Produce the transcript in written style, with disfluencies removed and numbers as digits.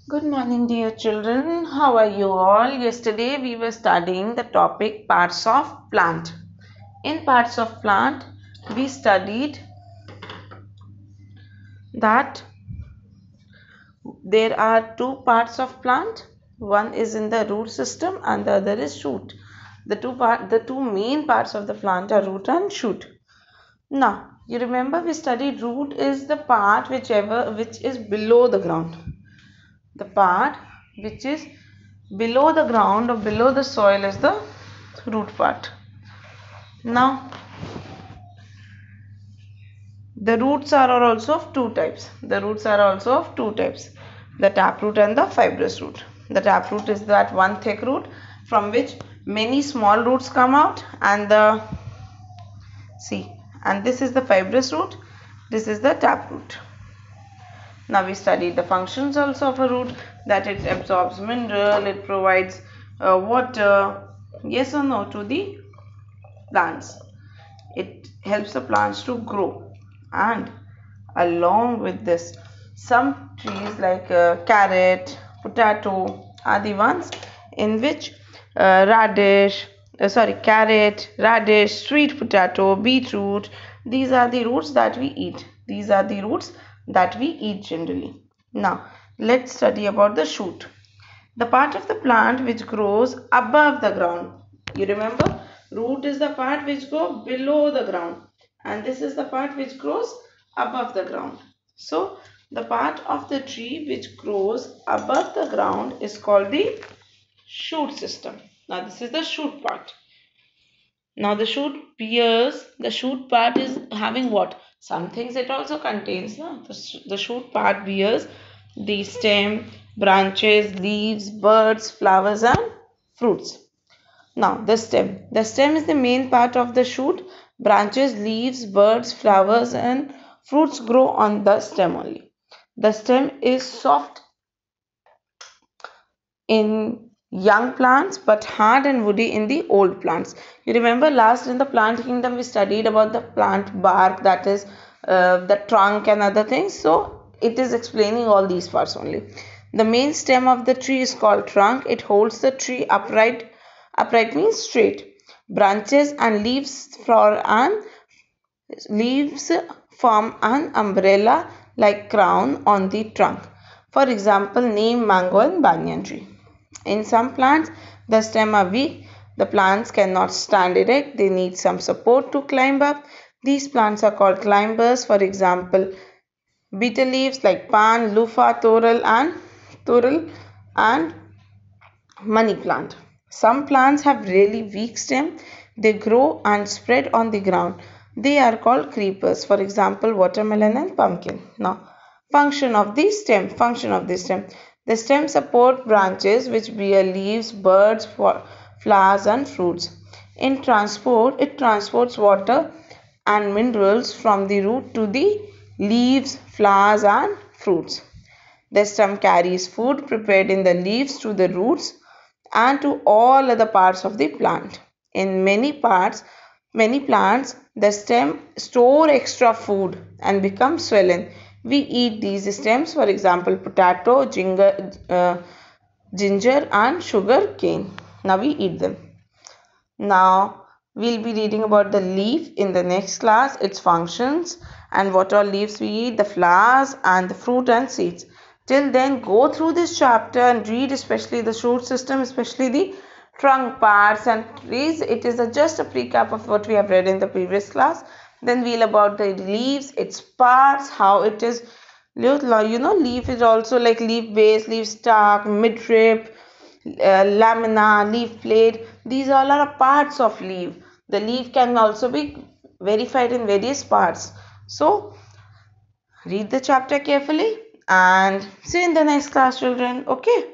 Good morning, dear children. How are you all? Yesterday we were studying the topic parts of plant. In parts of plant, we studied that there are two parts of plant. One is in the root system and the other is shoot. The two main parts of the plant are root and shoot. Now, you remember we studied root is the part which is below the ground. The part which is below the ground or below the soil is the root part. Now, the roots are also of two types. The roots are also of two types, the taproot and the fibrous root. The taproot is that one thick root from which many small roots come out, and this is the fibrous root. This is the taproot. Now we studied the functions also of a root, that it absorbs mineral, it provides water, yes or no, to the plants. It helps the plants to grow, and along with this, some trees like carrot, potato are the ones in which carrot, radish, sweet potato, beetroot, these are the roots that we eat. These are the roots that we eat generally. Now, let's study about the shoot. The part of the plant which grows above the ground. You remember, root is the part which goes below the ground, and this is the part which grows above the ground. So, the part of the tree which grows above the ground is called the shoot system. Now, this is the shoot part. Now, the shoot part is having what? Some things it also contains. No? The shoot part bears the stem, branches, leaves, buds, flowers, and fruits. Now, the stem. The stem is the main part of the shoot. Branches, leaves, buds, flowers, and fruits grow on the stem only. The stem is soft in young plants but hard and woody in the old plants. You remember last in the plant kingdom we studied about the plant bark, that is the trunk and other things. So it is explaining all these parts only. The main stem of the tree is called trunk. It holds the tree upright. Upright means straight. Branches and leaves form an umbrella like crown on the trunk. For example, name mango and banyan tree. In some plants, the stem are weak. The plants cannot stand erect. They need some support to climb up. These plants are called climbers. For example, betel leaves like pan, loofah, torel and money plant. Some plants have really weak stem. They grow and spread on the ground. They are called creepers. For example, watermelon and pumpkin. Now, function of the stem. The stem support branches which bear leaves, buds, flowers and fruits. It transports water and minerals from the root to the leaves, flowers and fruits. The stem carries food prepared in the leaves to the roots and to all other parts of the plant. In many plants, the stem store extra food and become swollen. We eat these stems, for example, potato, ginger and sugar cane. Now we eat them. Now we'll be reading about the leaf in the next class, its functions and what all leaves we eat, the flowers and the fruit and seeds. Till then, go through this chapter and read especially the shoot system, especially the trunk parts and trees. It is just a recap of what we have read in the previous class. Then we'll about the leaves, its parts, how it is. Leaf is also like leaf base, leaf stalk, midrib, lamina, leaf plate. These all are parts of leaf. The leaf can also be verified in various parts. So read the chapter carefully and see you in the next class, children. Okay.